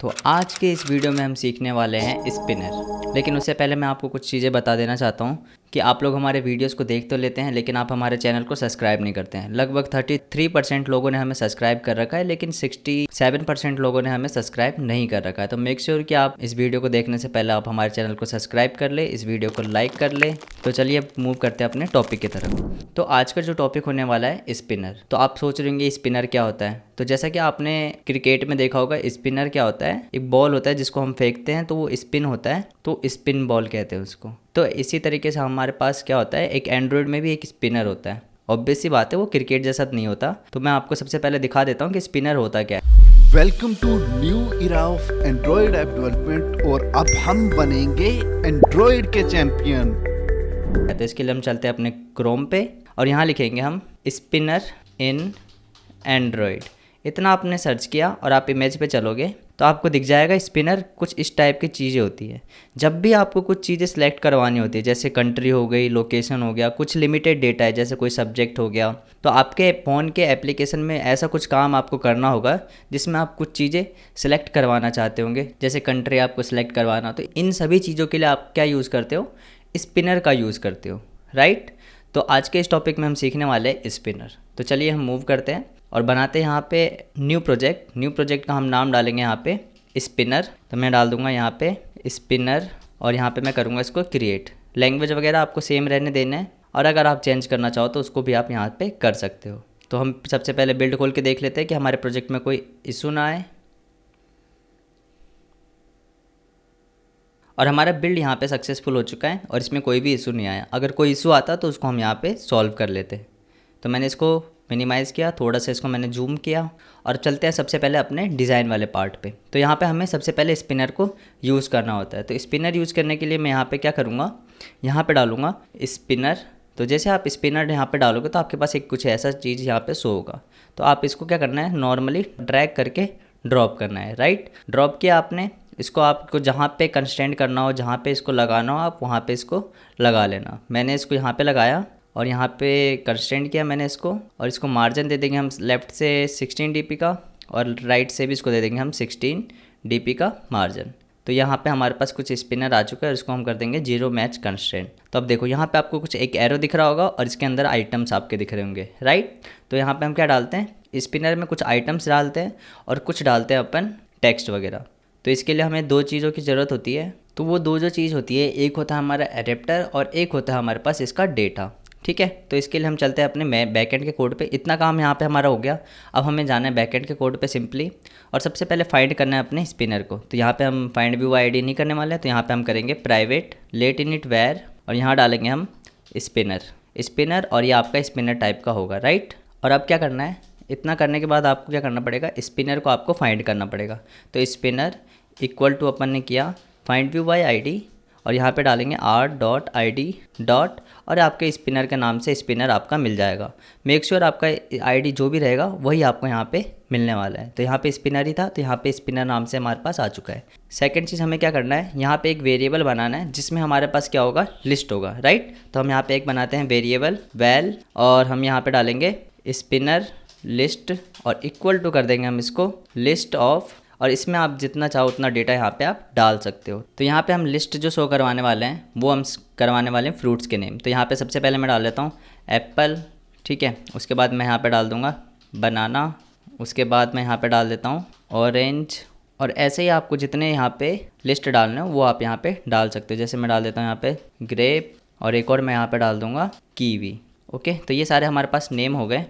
तो आज के इस वीडियो में हम सीखने वाले हैं स्पिनर। लेकिन उससे पहले मैं आपको कुछ चीज़ें बता देना चाहता हूँ कि आप लोग हमारे वीडियोस को देख तो लेते हैं, लेकिन आप हमारे चैनल को सब्सक्राइब नहीं करते हैं। लगभग 33% लोगों ने हमें सब्सक्राइब कर रखा है, लेकिन 67% लोगों ने हमें सब्सक्राइब नहीं कर रखा है। तो मेक श्योर कि आप इस वीडियो को देखने से पहले आप हमारे चैनल को सब्सक्राइब कर ले, इस वीडियो को लाइक कर ले। तो चलिए अब मूव करते हैं अपने टॉपिक की तरफ। तो आज का जो टॉपिक होने वाला है स्पिनर। तो आप सोच रहे होंगे स्पिनर क्या होता है। तो जैसा कि आपने क्रिकेट में देखा होगा, स्पिनर क्या होता है, एक बॉल होता है जिसको हम फेंकते हैं तो वो स्पिन होता है, तो स्पिन बॉल कहते हैं उसको। तो इसी तरीके से हमारे पास क्या होता है, एक एंड्रॉयड में भी एक स्पिनर होता है। ऑब्वियस सी बात है, वो क्रिकेट जैसा नहीं होता। तो मैं आपको सबसे पहले दिखा देता हूँ कि स्पिनर होता क्या है। Welcome to new era of Android app development, और अब हम बनेंगे एंड्रॉयड के चैंपियन। तो इसके लिए हम चलते हैं अपने क्रोम पे और यहाँ लिखेंगे हम स्पिनर इन एंड्रॉयड। इतना आपने सर्च किया और आप इमेज पे चलोगे तो आपको दिख जाएगा स्पिनर कुछ इस टाइप की चीज़ें होती है। जब भी आपको कुछ चीज़ें सेलेक्ट करवानी होती है, जैसे कंट्री हो गई, लोकेशन हो गया, कुछ लिमिटेड डेटा है जैसे कोई सब्जेक्ट हो गया, तो आपके फ़ोन के एप्लीकेशन में ऐसा कुछ काम आपको करना होगा जिसमें आप कुछ चीज़ें सेलेक्ट करवाना चाहते होंगे। जैसे कंट्री आपको सेलेक्ट करवाना, तो इन सभी चीज़ों के लिए आप क्या यूज़ करते हो, स्पिनर का यूज़ करते हो, राइट। तो आज के इस टॉपिक में हम सीखने वाले हैं स्पिनर। तो चलिए हम मूव करते हैं और बनाते हैं यहाँ पे न्यू प्रोजेक्ट का हम नाम डालेंगे यहाँ पे स्पिनर। तो मैं डाल दूंगा यहाँ पे स्पिनर और यहाँ पे मैं करूँगा इसको क्रिएट। लैंग्वेज वगैरह आपको सेम रहने देना है, और अगर आप चेंज करना चाहो तो उसको भी आप यहाँ पे कर सकते हो। तो हम सबसे पहले बिल्ड खोल के देख लेते हैं कि हमारे प्रोजेक्ट में कोई इशू ना आए। और हमारा बिल्ड यहाँ पे सक्सेसफुल हो चुका है और इसमें कोई भी इशू नहीं आया। अगर कोई इशू आता तो उसको हम यहाँ पे सॉल्व कर लेते। तो मैंने इसको मिनिमाइज़ किया, थोड़ा सा इसको मैंने जूम किया और चलते हैं सबसे पहले अपने डिज़ाइन वाले पार्ट पे। तो यहाँ पे हमें सबसे पहले स्पिनर को यूज़ करना होता है। तो स्पिनर यूज़ करने के लिए मैं यहाँ पे क्या करूँगा, यहाँ पे डालूँगा स्पिनर। तो जैसे आप स्पिनर यहाँ पे डालोगे तो आपके पास एक कुछ ऐसा चीज़ यहाँ पे शो होगा। तो आप इसको क्या करना है, नॉर्मली ड्रैग करके ड्रॉप करना है, राइट। ड्रॉप किया आपने, इसको आपको जहाँ पे कंस्ट्रेंट करना हो, जहाँ पे इसको लगाना हो, आप वहाँ पे इसको लगा लेना। मैंने इसको यहाँ पे लगाया और यहाँ पे कंस्ट्रेंट किया मैंने इसको, और इसको मार्जिन दे देंगे हम लेफ़्ट से 16 dp का और राइट से भी इसको दे देंगे हम 16 dp का मार्जिन। तो यहाँ पे हमारे पास कुछ स्पिनर आ चुका है, इसको हम कर देंगे 0 मैच कंस्ट्रेंट। तो अब देखो यहाँ पे आपको कुछ एक एरो दिख रहा होगा और इसके अंदर आइटम्स आपके दिख रहे होंगे, राइट। तो यहाँ पे हम क्या डालते हैं, स्पिनर में कुछ आइटम्स डालते हैं और कुछ डालते हैं अपन टेक्स्ट वगैरह। तो इसके लिए हमें दो चीज़ों की ज़रूरत होती है। तो वो दो जो चीज़ होती है, एक होता है हमारा एडेप्टर और एक होता है हमारे पास इसका डेटा, ठीक है। तो इसके लिए हम चलते हैं अपने बैकएंड के कोड पे। इतना काम यहाँ पे हमारा हो गया। अब हमें जाना है बैकएंड के कोड पे सिंपली, और सबसे पहले फाइंड करना है अपने स्पिनर को। तो यहाँ पे हम फाइंड व्यू आईडी नहीं करने वाले हैं, तो यहाँ पे हम करेंगे प्राइवेट लेट इनिट वेयर, और यहाँ डालेंगे हम स्पिनर और ये आपका स्पिनर टाइप का होगा, राइट। और अब क्या करना है, इतना करने के बाद आपको क्या करना पड़ेगा, स्पिनर को आपको फाइंड करना पड़ेगा। तो स्पिनर इक्वल टू अपन ने किया फाइंड व्यू बाई आईडी, और यहाँ पे डालेंगे r.id डॉट, और आपके स्पिनर के नाम से स्पिनर आपका मिल जाएगा। मेक श्योर आपका आईडी जो भी रहेगा वही आपको यहाँ पे मिलने वाला है। तो यहाँ पे स्पिनर ही था, तो यहाँ पे स्पिनर नाम से हमारे पास आ चुका है। सेकंड चीज़ हमें क्या करना है, यहाँ पे एक वेरिएबल बनाना है जिसमें हमारे पास क्या होगा, लिस्ट होगा, राइट। तो हम यहाँ पे एक बनाते हैं वेरिएबल वैल, और हम यहाँ पे डालेंगे स्पिनर लिस्ट, और इक्वल टू कर देंगे हम इसको लिस्ट ऑफ, और इसमें आप जितना चाहो उतना डेटा यहाँ पे आप डाल सकते हो। तो यहाँ पे हम लिस्ट जो शो करवाने वाले हैं वो हम करवाने वाले हैं फ्रूट्स के नेम। तो यहाँ पे सबसे पहले मैं डाल लेता हूँ एप्पल, ठीक है। उसके बाद मैं यहाँ पे डाल दूँगा बनाना, उसके बाद मैं यहाँ पे डाल देता हूँ ऑरेंज, और ऐसे ही आपको जितने यहाँ पे लिस्ट डालने हो वो आप यहाँ पे डाल सकते हो। जैसे मैं डाल देता हूँ यहाँ पे ग्रेप, और एक और मैं यहाँ पे डाल दूँगा कीवी, ओके। तो ये सारे हमारे पास नेम हो गए।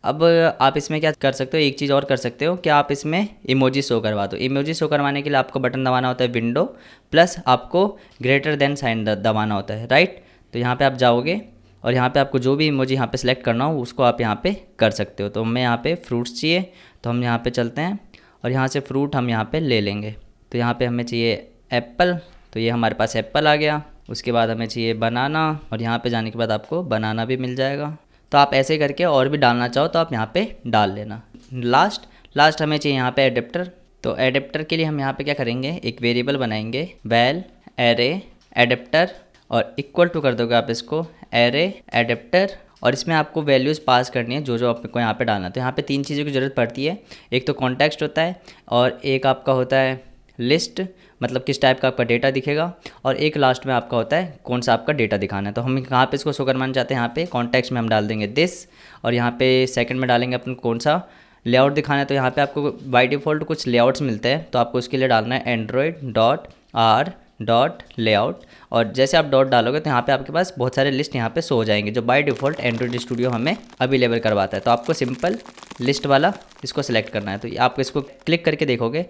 अब आप इसमें क्या कर सकते हो, एक चीज़ और कर सकते हो कि आप इसमें इमोजी शो करवा दो। इमोजी शो करवाने के लिए आपको बटन दबाना होता है विंडो प्लस आपको ग्रेटर देन साइन दबाना होता है, राइट। तो यहाँ पे आप जाओगे और यहाँ पे आपको जो भी इमोजी यहाँ पे सेलेक्ट करना हो उसको आप यहाँ पे कर सकते हो। तो हमें यहाँ पे फ्रूट्स चाहिए, तो हम यहाँ पे चलते हैं और यहाँ से फ्रूट हम यहाँ पे ले लेंगे। तो यहाँ पे हमें चाहिए एप्पल, तो ये हमारे पास एप्पल आ गया। उसके बाद हमें चाहिए बनाना, और यहाँ पे जाने के बाद आपको बनाना भी मिल जाएगा। तो आप ऐसे करके और भी डालना चाहो तो आप यहाँ पे डाल लेना। लास्ट हमें चाहिए यहाँ पे एडेप्टर। तो एडेप्टर के लिए हम यहाँ पे क्या करेंगे, एक वेरिएबल बनाएंगे वैल एरे एडेप्टर, और इक्वल टू कर दोगे आप इसको एरे एडेप्टर, और इसमें आपको वैल्यूज़ पास करनी है जो जो आपको यहाँ पे डालना है। तो यहाँ पे तीन चीज़ों की ज़रूरत पड़ती है, एक तो कॉन्टेक्स्ट होता है और एक आपका होता है लिस्ट, मतलब किस टाइप का आपका डेटा दिखेगा, और एक लास्ट में आपका होता है कौन सा आपका डेटा दिखाना है। तो हम कहाँ पे इसको शो करवाना चाहते हैं, यहाँ पे कॉन्टेक्स्ट में हम डाल देंगे दिस, और यहाँ पे सेकंड में डालेंगे अपन कौन सा लेआउट दिखाना है। तो यहाँ पे आपको बाय डिफ़ॉल्ट कुछ लेआउट्स मिलते हैं, तो आपको उसके लिए डालना है android.r.layout, और जैसे आप डॉट डालोगे तो यहाँ पे आपके पास बहुत सारे लिस्ट यहाँ पे शो हो जाएंगे जो बाय डिफ़ॉल्ट एंड्रॉइड स्टूडियो हमें अवेलेबल करवाता है। तो आपको सिंपल लिस्ट वाला इसको सिलेक्ट करना है। तो आप इसको क्लिक करके देखोगे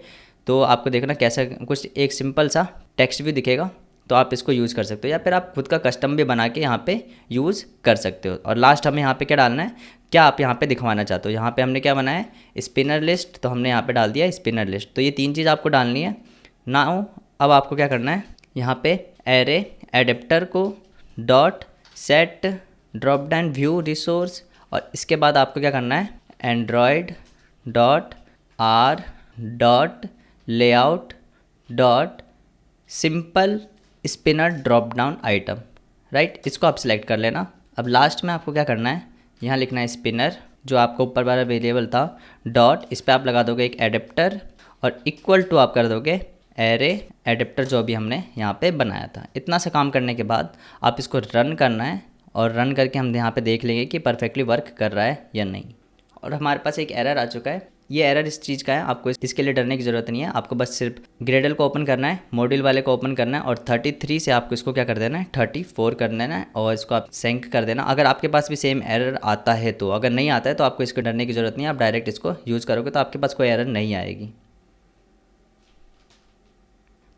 तो आपको देखना कैसा कुछ एक सिंपल सा टेक्स्ट भी दिखेगा, तो आप इसको यूज़ कर सकते हो, या फिर आप खुद का कस्टम भी बना के यहाँ पे यूज़ कर सकते हो। और लास्ट हमें यहाँ पे क्या डालना है, क्या आप यहाँ पे दिखवाना चाहते हो। यहाँ पे हमने क्या बनाया है स्पिनर लिस्ट, तो हमने यहाँ पे डाल दिया स्पिनर लिस्ट। तो ये 3 चीज़ आपको डालनी है। नाउ अब आपको क्या करना है, यहाँ पे array adapter co dot set drop down view resource, और इसके बाद आपको क्या करना है android.r.layout dot simple spinner drop down item, right. इसको आप सिलेक्ट कर लेना। अब लास्ट में आपको क्या करना है, यहाँ लिखना है स्पिनर, जो आपको ऊपर वाला वेरिएबल था डॉट, इस पर आप लगा दोगे एक एडेप्टर, और इक्वल टू आप कर दोगे एरे एडेप्टर जो भी हमने यहाँ पे बनाया था। इतना सा काम करने के बाद आप इसको रन करना है, और रन करके हम यहाँ पे देख लेंगे कि परफेक्टली वर्क कर रहा है या नहीं। और हमारे पास एक एरर आ चुका है। ये एरर इस चीज़ का है, आपको इसके लिए डरने की ज़रूरत नहीं है। आपको बस सिर्फ ग्रेडल को ओपन करना है, मॉड्यूल वाले को ओपन करना है, और 33 से आपको इसको क्या कर देना है 34 कर देना है, और इसको आप सिंक कर देना। अगर आपके पास भी सेम एरर आता है तो, अगर नहीं आता है तो आपको इसको डरने की ज़रूरत नहीं है। आप डायरेक्ट इसको यूज़ करोगे तो आपके पास कोई एरर नहीं आएगी।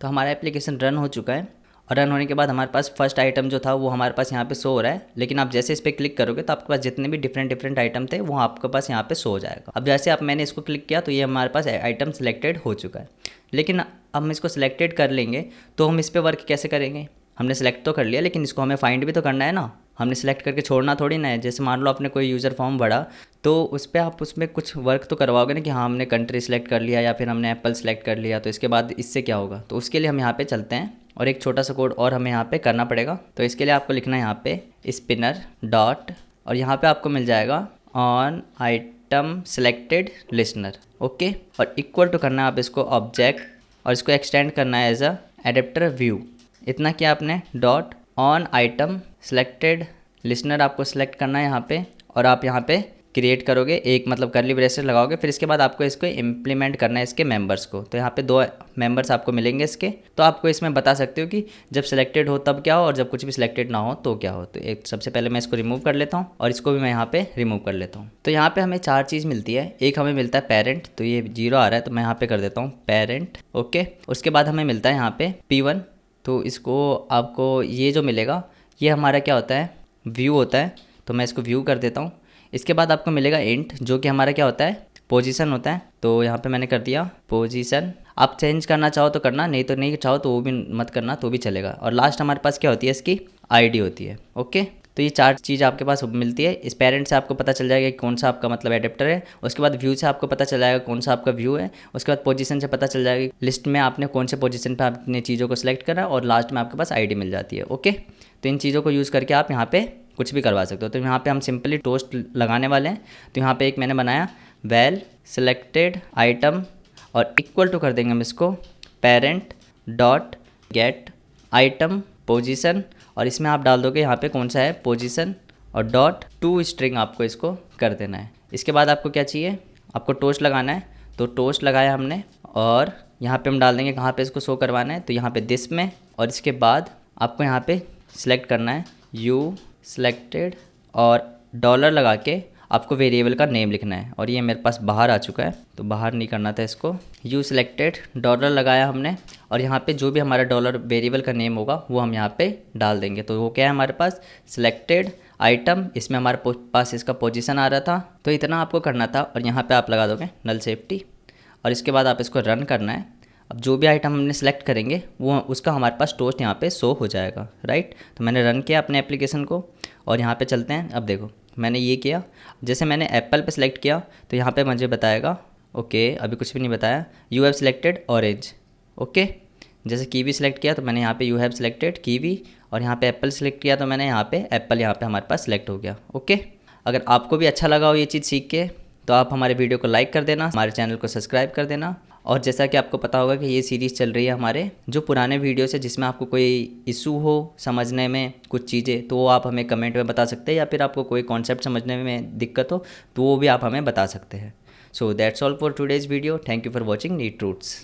तो हमारा एप्लीकेशन रन हो चुका है, और रन होने के बाद हमारे पास फर्स्ट आइटम जो था वो हमारे पास यहाँ पे शो हो रहा है। लेकिन आप जैसे इस पर क्लिक करोगे तो आपके पास जितने भी डिफरेंट आइटम थे वो आपके पास यहाँ पे शो हो जाएगा। अब जैसे मैंने इसको क्लिक किया तो ये हमारे पास आइटम सिलेक्टेड हो चुका है। लेकिन अब हम इसको सिलेक्टेड कर लेंगे तो हम इस पर वर्क कैसे करेंगे। हमने सेलेक्ट तो कर लिया, लेकिन इसको हमें फाइंड भी तो करना है ना। हमने सेलेक्ट करके छोड़ना थोड़ी ना है। जैसे मान लो आपने कोई यूज़र फॉर्म भरा तो उस पर आप उसमें कुछ वर्क तो करवाओगे ना, कि हाँ हमने कंट्री सेलेक्ट कर लिया या फिर हमने एप्पल सेलेक्ट कर लिया, तो इसके बाद इससे क्या होगा। तो उसके लिए हम यहाँ पे चलते हैं, और एक छोटा सा कोड और हमें यहाँ पे करना पड़ेगा। तो इसके लिए आपको लिखना है यहाँ पे स्पिनर डॉट, और यहाँ पे आपको मिल जाएगा on item selected listener, okay. और इक्वल टू करना है आप इसको ऑब्जेक्ट, और इसको एक्सटेंड करना है एज अ एडेप्टर व्यू। इतना किया आपने, dot on item selected listener आपको सेलेक्ट करना है यहाँ पे, और आप यहाँ पे क्रिएट करोगे एक मतलब करली ब्रेसेस लगाओगे। फिर इसके बाद आपको इसको इम्प्लीमेंट करना है इसके मेंबर्स को। तो यहाँ पे 2 मेंबर्स आपको मिलेंगे इसके, तो आपको इसमें बता सकते हो कि जब सिलेक्टेड हो तब क्या हो, और जब कुछ भी सिलेक्टेड ना हो तो क्या हो। तो एक सबसे पहले मैं इसको रिमूव कर लेता हूँ, और इसको भी मैं यहाँ पे रिमूव कर लेता हूँ। तो यहाँ पे हमें 4 चीज़ मिलती है। एक हमें मिलता है पेरेंट, तो ये 0 आ रहा है तो मैं यहाँ पे कर देता हूँ पेरेंट, ओके। उसके बाद हमें मिलता है यहाँ पे P1, तो इसको आपको ये जो मिलेगा ये हमारा क्या होता है व्यू होता है, तो मैं इसको व्यू कर देता हूँ। इसके बाद आपको मिलेगा इंट, जो कि हमारा क्या होता है पोजीशन होता है। तो यहाँ पे मैंने कर दिया पोजीशन। आप चेंज करना चाहो तो करना, नहीं तो नहीं चाहो तो वो भी मत करना, तो भी चलेगा। और लास्ट हमारे पास क्या होती है इसकी आईडी होती है, ओके। तो ये 4 चीज़ आपके पास मिलती है। इस पेरेंट से आपको पता चल जाएगा कि कौन सा आपका मतलब एडेप्टर है। उसके बाद व्यू से आपको पता चल जाएगा कौन सा आपका व्यू है। उसके बाद पोजीशन से पता चल जाएगा लिस्ट में आपने कौन से पोजीशन पे अपने चीज़ों को सिलेक्ट करा, और लास्ट में आपके पास आईडी मिल जाती है, ओके। तो इन चीज़ों को यूज़ करके आप यहाँ पे कुछ भी करवा सकते हो। तो यहाँ पे हम सिंपली टोस्ट लगाने वाले हैं। तो यहाँ पे एक मैंने बनाया वेल सेलेक्टेड आइटम, और इक्वल टू कर देंगे हम इसको parent dot gate item position, और इसमें आप डाल दोगे यहाँ पे कौन सा है पोजीशन, और डॉट टू स्ट्रिंग आपको इसको कर देना है। इसके बाद आपको क्या चाहिए, आपको टोस्ट लगाना है। तो टोस्ट लगाया हमने, और यहाँ पे हम डाल देंगे कहाँ पे इसको शो करवाना है, तो यहाँ पे दिस में। और इसके बाद आपको यहाँ पे सिलेक्ट करना है यू सिलेक्टेड, और डॉलर लगा के आपको वेरिएबल का नेम लिखना है। और ये मेरे पास बाहर आ चुका है, तो बाहर नहीं करना था इसको। यू सिलेक्टेड डॉलर लगाया हमने, और यहाँ पे जो भी हमारा डॉलर वेरिएबल का नेम होगा वो हम यहाँ पे डाल देंगे। तो वो क्या है हमारे पास सिलेक्टेड आइटम, इसमें हमारे पास इसका पोजीशन आ रहा था। तो इतना आपको करना था, और यहाँ पे आप लगा दोगे नल सेफ्टी, और इसके बाद आप इसको रन करना है। अब जो भी आइटम हमने सेलेक्ट करेंगे वो उसका हमारे पास टोस्ट यहाँ पे शो हो जाएगा, राइट। तो मैंने रन किया अपने एप्लीकेशन को, और यहाँ पे चलते हैं। अब देखो मैंने ये किया, जैसे मैंने एप्पल पे सिलेक्ट किया तो यहाँ पे मुझे बताएगा ओके, अभी कुछ भी नहीं बताया, you have selected orange, okay. जैसे कीवी सिलेक्ट किया तो मैंने यहाँ पे यू हैव सिलेक्टेड कीवी, और यहाँ पे एप्पल सिलेक्ट किया तो मैंने यहाँ पे एप्पल यहाँ पे हमारे पास सिलेक्ट हो गया, ओके। अगर आपको भी अच्छा लगा हो ये चीज़ सीख के, तो आप हमारे वीडियो को लाइक कर देना, हमारे चैनल को सब्सक्राइब कर देना, और जैसा कि आपको पता होगा कि ये सीरीज़ चल रही है हमारे जो पुराने वीडियोस है, जिसमें आपको कोई इशू हो समझने में कुछ चीज़ें, तो वो आप हमें कमेंट में बता सकते हैं, या फिर आपको कोई कॉन्सेप्ट समझने में दिक्कत हो तो वो भी आप हमें बता सकते हैं। So that's all for today's video. Thank you for watching Neat roots.